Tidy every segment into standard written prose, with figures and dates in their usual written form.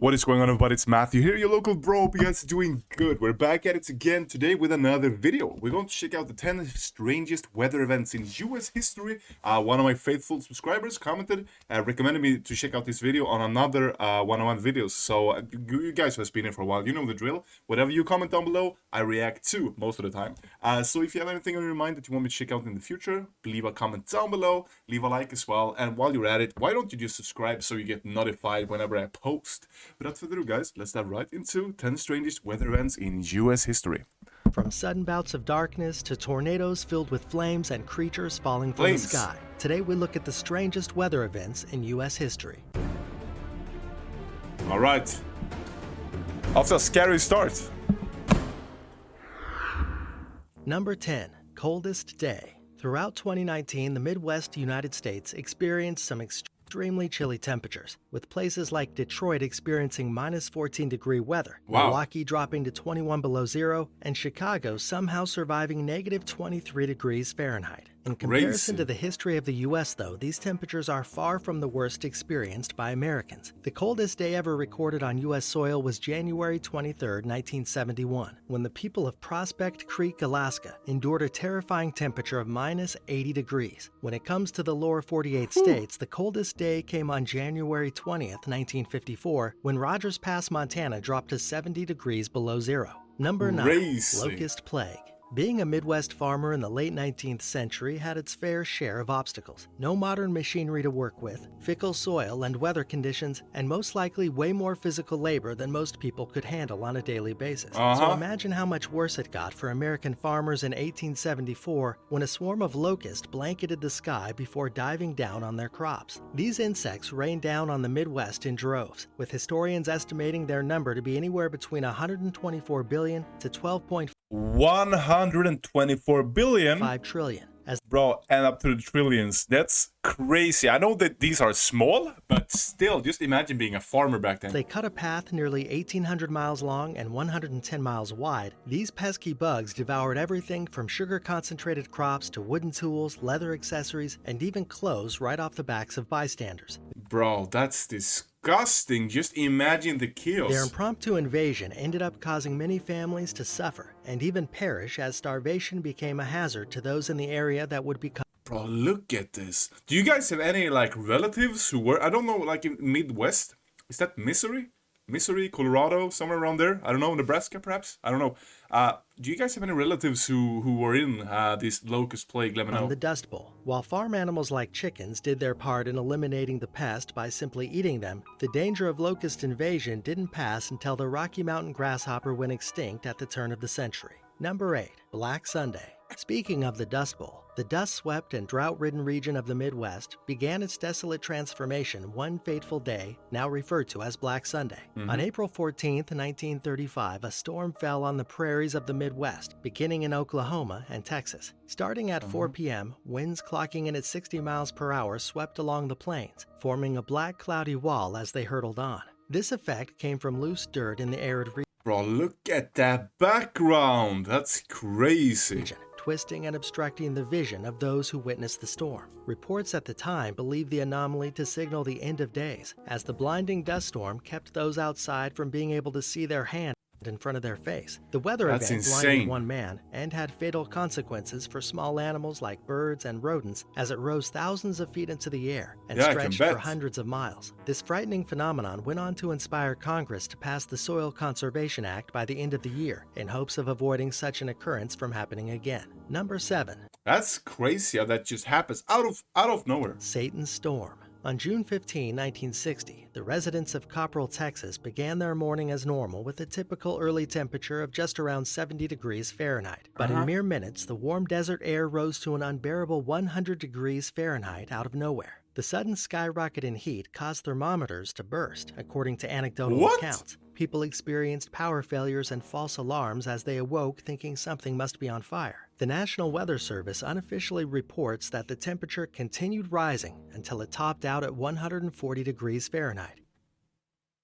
What is going on, everybody? It's Matthew here, your local bro. Hope you guys are doing good. We're back at it again today with another video. We're going to check out the 10 strangest weather events in US history. One of my faithful subscribers commented, recommended me to check out this video on another one-on-one videos. So you guys who have been here for a while, you know the drill. Whatever you comment down below, I react to most of the time. So if you have anything on your mind that you want me to check out in the future, leave a comment down below, leave a like as well. And while you're at it, why don't you just subscribe so you get notified whenever I post? Without further ado, guys, let's dive right into 10 strangest weather events in US history. From sudden bouts of darkness to tornadoes filled with flames and creatures falling from the sky, today we look at the strangest weather events in US history. All right. After a scary start. Number 10. Coldest day. Throughout 2019, the Midwest United States experienced some extremely chilly temperatures, with places like Detroit experiencing minus 14-degree weather, Milwaukee dropping to 21 below zero, and Chicago somehow surviving negative 23 degrees Fahrenheit. In comparison to the history of the U.S., though, these temperatures are far from the worst experienced by Americans. The coldest day ever recorded on U.S. soil was January 23, 1971, when the people of Prospect Creek, Alaska, endured a terrifying temperature of minus 80 degrees. When it comes to the lower 48 states, the coldest day came on January 20, 1954, when Rogers Pass, Montana dropped to 70 degrees below zero. Number 9. Locust plague. Being a Midwest farmer in the late 19th century had its fair share of obstacles. No modern machinery to work with, fickle soil and weather conditions, and most likely way more physical labor than most people could handle on a daily basis. So imagine how much worse it got for American farmers in 1874 when a swarm of locusts blanketed the sky before diving down on their crops. These insects rained down on the Midwest in droves, with historians estimating their number to be anywhere between 124 billion to 12.5 124 billion 5 trillion. Bro, and up to the trillions. That's crazy. I know that these are small, but still, just imagine being a farmer back then. They cut a path nearly 1,800 miles long and 110 miles wide. These pesky bugs devoured everything from sugar-concentrated crops to wooden tools, leather accessories, and even clothes right off the backs of bystanders. Bro, that's disgusting. Just imagine the chaos. Their impromptu invasion ended up causing many families to suffer and even perish as starvation became a hazard to those in the area that would become. Bro, look at this. Do you guys have any like relatives who were, I don't know, like in Midwest? Is that Missouri? Missouri, Colorado, somewhere around there? I don't know, Nebraska perhaps? I don't know. Do you guys have any relatives who were in this locust plague? Let me know. On the Dust Bowl. While farm animals like chickens did their part in eliminating the pest by simply eating them, the danger of locust invasion didn't pass until the Rocky Mountain grasshopper went extinct at the turn of the century. Number 8. Black Sunday. Speaking of the Dust Bowl, the dust-swept and drought-ridden region of the Midwest began its desolate transformation one fateful day, now referred to as Black Sunday. On April 14, 1935, a storm fell on the prairies of the Midwest, beginning in Oklahoma and Texas. Starting at 4 p.m., winds clocking in at 60 miles per hour swept along the plains, forming a black cloudy wall as they hurtled on. This effect came from loose dirt in the arid region. Bro, look at that background. That's crazy. Twisting and obstructing the vision of those who witnessed the storm. Reports at the time believed the anomaly to signal the end of days, as the blinding dust storm kept those outside from being able to see their hand in front of their face. The weather event blinded one man and had fatal consequences for small animals like birds and rodents as it rose thousands of feet into the air and stretched for hundreds of miles. This frightening phenomenon went on to inspire Congress to pass the Soil Conservation Act by the end of the year in hopes of avoiding such an occurrence from happening again. Number 7. That's crazy how that just happens out of nowhere. Satan's Storm. On June 15, 1960, the residents of Copperell, Texas began their morning as normal with a typical early temperature of just around 70 degrees Fahrenheit. But in mere minutes, the warm desert air rose to an unbearable 100 degrees Fahrenheit out of nowhere. The sudden skyrocket in heat caused thermometers to burst, according to anecdotal accounts. People experienced power failures and false alarms as they awoke thinking something must be on fire. The National Weather Service unofficially reports that the temperature continued rising until it topped out at 140 degrees Fahrenheit.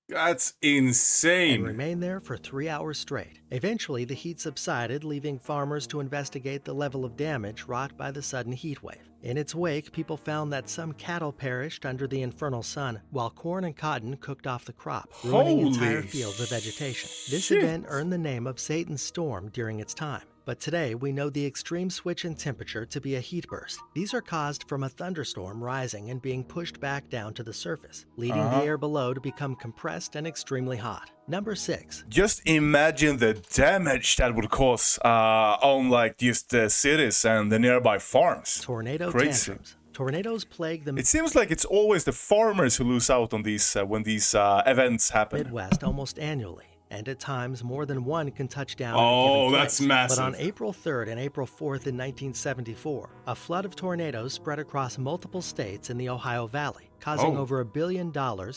That's and insane. remained there for 3 hours straight. Eventually, the heat subsided, leaving farmers to investigate the level of damage wrought by the sudden heat wave. In its wake, people found that some cattle perished under the infernal sun, while corn and cotton cooked off the crop, ruining entire Holy fields of vegetation. This shit. event earned the name of Satan's Storm during its time. But today, we know the extreme switch in temperature to be a heat burst. These are caused from a thunderstorm rising and being pushed back down to the surface, leading the air below to become compressed and extremely hot. Number 6. Just imagine the damage that would cause on like just the cities and the nearby farms. Tornado Crazy. tantrums. Tornadoes plague the It seems like it's always the farmers who lose out on these when these events happen. Midwest almost annually, and at times more than one can touch down in a Oh, given that's place. massive. But on April 3rd and April 4th in 1974, a flood of tornadoes spread across multiple states in the Ohio Valley, causing Oh. over $1 billion,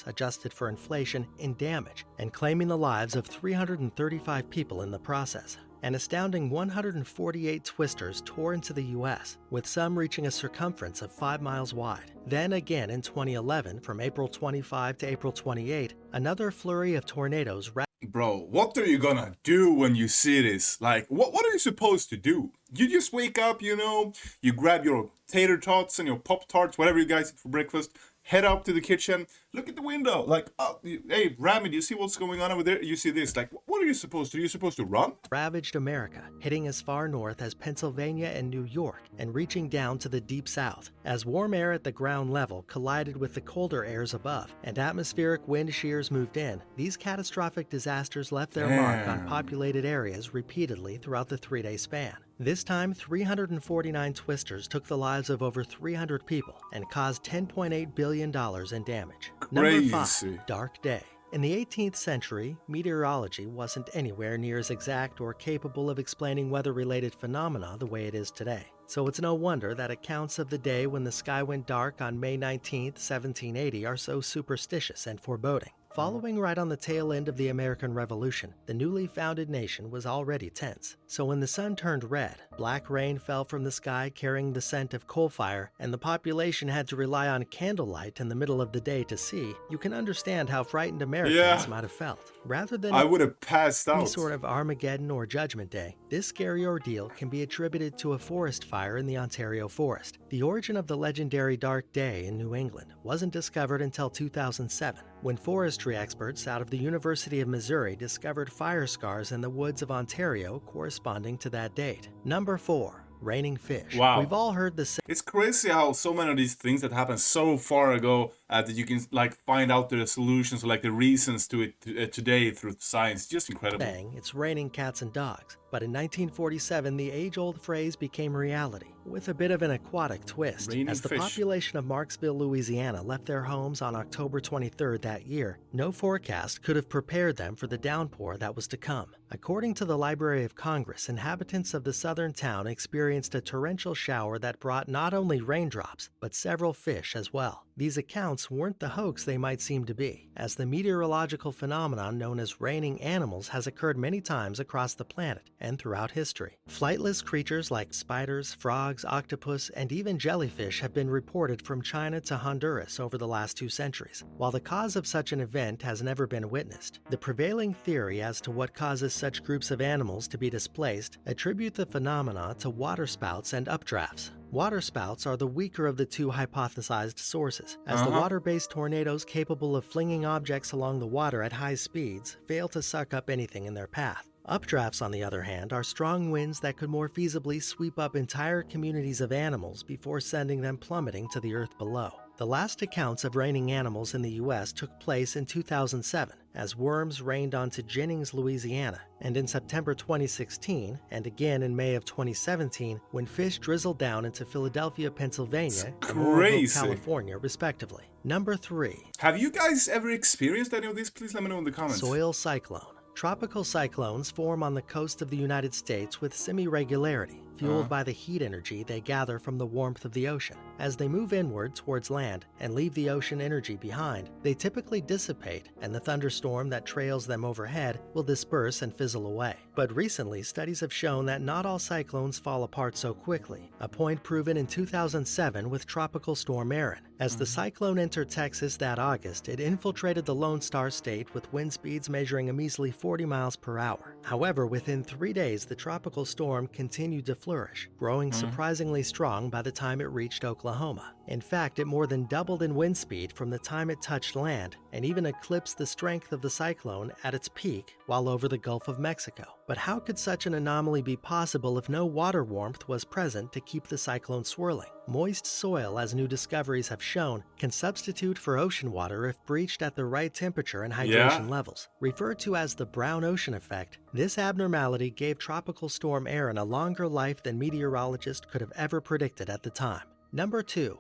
adjusted for inflation, in damage, and claiming the lives of 335 people in the process. An astounding 148 twisters tore into the U.S., with some reaching a circumference of 5 miles wide. Then again in 2011, from April 25 to April 28, another flurry of tornadoes Bro, what are you gonna do when you see this? Like, what are you supposed to do? You just wake up, you know, you grab your tater tots and your Pop Tarts, whatever you guys eat for breakfast, head up to the kitchen, look at the window, like, oh, hey, Rami, do you see what's going on over there? You see this, like, what are you supposed to do? You're supposed to run? ravaged America, hitting as far north as Pennsylvania and New York, and reaching down to the deep south, as warm air at the ground level collided with the colder airs above, and atmospheric wind shears moved in. These catastrophic disasters left their mark on Damn. populated areas repeatedly throughout the 3-day span. This time, 349 twisters took the lives of over 300 people and caused $10.8 billion in damage. Number Crazy. 5. Dark Day. In the 18th century, meteorology wasn't anywhere near as exact or capable of explaining weather-related phenomena the way it is today. So it's no wonder that accounts of the day when the sky went dark on May 19, 1780 are so superstitious and foreboding. Following right on the tail end of the American Revolution, the newly founded nation was already tense. So when the sun turned red, black rain fell from the sky carrying the scent of coal fire, and the population had to rely on candlelight in the middle of the day to see, you can understand how frightened Americans might have felt. Rather than I would have passed any out. sort of Armageddon or Judgment Day, this scary ordeal can be attributed to a forest fire in the Ontario forest. The origin of the legendary Dark Day in New England wasn't discovered until 2007, when forestry experts out of the University of Missouri discovered fire scars in the woods of Ontario corresponding to that date. Number 4. Raining fish. Wow. We've all heard the It's crazy how so many of these things that happened so far ago that you can like find out the solutions or like the reasons to it today through science. Just incredible. saying, "It's raining cats and dogs." But in 1947, the age-old phrase became reality, with a bit of an aquatic twist. Raining As the fish. population of Marksville, Louisiana left their homes on October 23rd that year, no forecast could have prepared them for the downpour that was to come. According to the Library of Congress, inhabitants of the southern town experienced a torrential shower that brought not only raindrops, but several fish as well. These accounts weren't the hoax they might seem to be, as the meteorological phenomenon known as raining animals has occurred many times across the planet and throughout history. Flightless creatures like spiders, frogs, octopus, and even jellyfish have been reported from China to Honduras over the last 2 centuries. While the cause of such an event has never been witnessed, the prevailing theory as to what causes such groups of animals to be displaced attribute the phenomena to waterspouts and updrafts. Waterspouts are the weaker of the 2 hypothesized sources, as the water-based tornadoes capable of flinging objects along the water at high speeds fail to suck up anything in their path. Updrafts, on the other hand, are strong winds that could more feasibly sweep up entire communities of animals before sending them plummeting to the earth below. The last accounts of raining animals in the U.S. took place in 2007, as worms rained onto Jennings, Louisiana, and in September 2016, and again in May of 2017, when fish drizzled down into Philadelphia, Pennsylvania, and Oroville, crazy. California, respectively. Number 3. Have you guys ever experienced any of this? Please let me know in the comments. Soil cyclone. Tropical cyclones form on the coast of the United States with semi-regularity, fueled by the heat energy they gather from the warmth of the ocean. As they move inward towards land and leave the ocean energy behind, they typically dissipate, and the thunderstorm that trails them overhead will disperse and fizzle away. But recently, studies have shown that not all cyclones fall apart so quickly, a point proven in 2007 with Tropical Storm Erin. As the cyclone entered Texas that August, it infiltrated the Lone Star State with wind speeds measuring a measly 40 miles per hour. However, within 3 days, the tropical storm continued to flourish, growing surprisingly strong by the time it reached Oklahoma. In fact, it more than doubled in wind speed from the time it touched land, and even eclipsed the strength of the cyclone at its peak while over the Gulf of Mexico. But how could such an anomaly be possible if no water warmth was present to keep the cyclone swirling? Moist soil, as new discoveries have shown, can substitute for ocean water if breached at the right temperature and hydration levels. Referred to as the brown ocean effect, this abnormality gave Tropical Storm Erin a longer life than meteorologists could have ever predicted at the time. Number 2.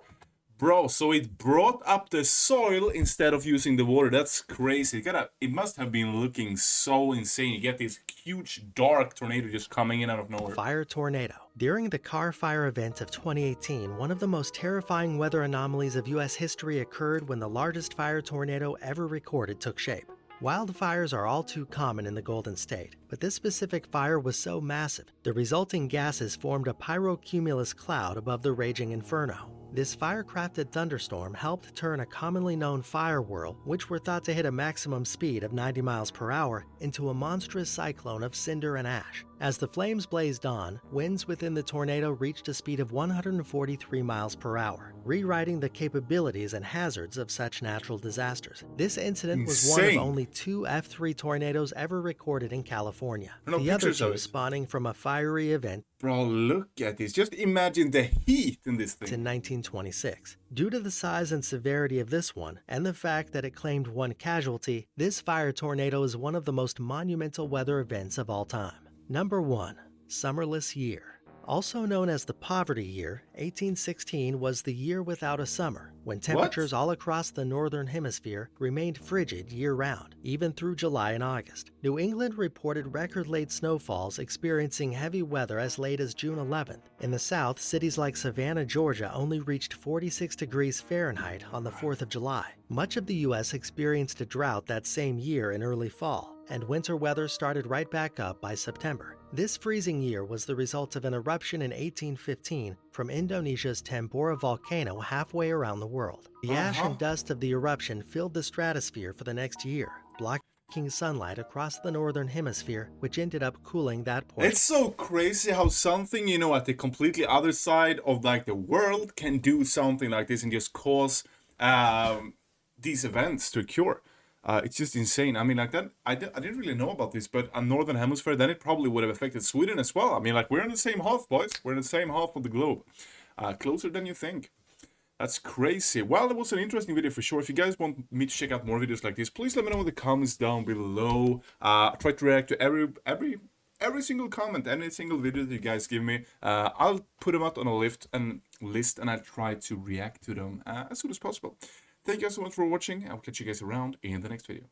Bro, so it brought up the soil instead of using the water. That's crazy. It must have been looking so insane. You get this huge dark tornado just coming in out of nowhere. Fire tornado. During the Carr Fire event of 2018, one of the most terrifying weather anomalies of U.S. history occurred when the largest fire tornado ever recorded took shape. Wildfires are all too common in the Golden State, but this specific fire was so massive, the resulting gases formed a pyrocumulus cloud above the raging inferno. This fire-crafted thunderstorm helped turn a commonly known fire whirl, which were thought to hit a maximum speed of 90 miles per hour, into a monstrous cyclone of cinder and ash. As the flames blazed on, winds within the tornado reached a speed of 143 miles per hour, rewriting the capabilities and hazards of such natural disasters. This incident was one of only 2 F3 tornadoes ever recorded in California. The other 2 spawning from a fiery event. Bro, look at this. Just imagine the heat in this thing. In 1926. Due to the size and severity of this one, and the fact that it claimed 1 casualty, this fire tornado is one of the most monumental weather events of all time. Number 1. Summerless Year. Also known as the Poverty Year, 1816 was the year without a summer, when temperatures all across the northern hemisphere remained frigid year-round, even through July and August. New England reported record-late snowfalls, experiencing heavy weather as late as June 11th. In the south, cities like Savannah, Georgia only reached 46 degrees Fahrenheit on the 4th of July. Much of the U.S. experienced a drought that same year in early fall, and winter weather started right back up by September. This freezing year was the result of an eruption in 1815 from Indonesia's Tambora volcano halfway around the world. The ash and dust of the eruption filled the stratosphere for the next year, blocking sunlight across the northern hemisphere, which ended up cooling that portion. It's so crazy how something, you know, at the completely other side of like the world can do something like this and just cause these events to occur. It's just insane. I mean, like that, I didn't really know about this, but a northern hemisphere, then it probably would have affected Sweden as well. I mean, like, we're in the same half, boys. We're in the same half of the globe. Closer than you think. That's crazy. Well, it was an interesting video for sure. If you guys want me to check out more videos like this, please let me know in the comments down below. I try to react to every single comment, any single video that you guys give me. I'll put them out on a list, and I'll try to react to them as soon as possible. Thank you guys so much for watching. I'll catch you guys around in the next video.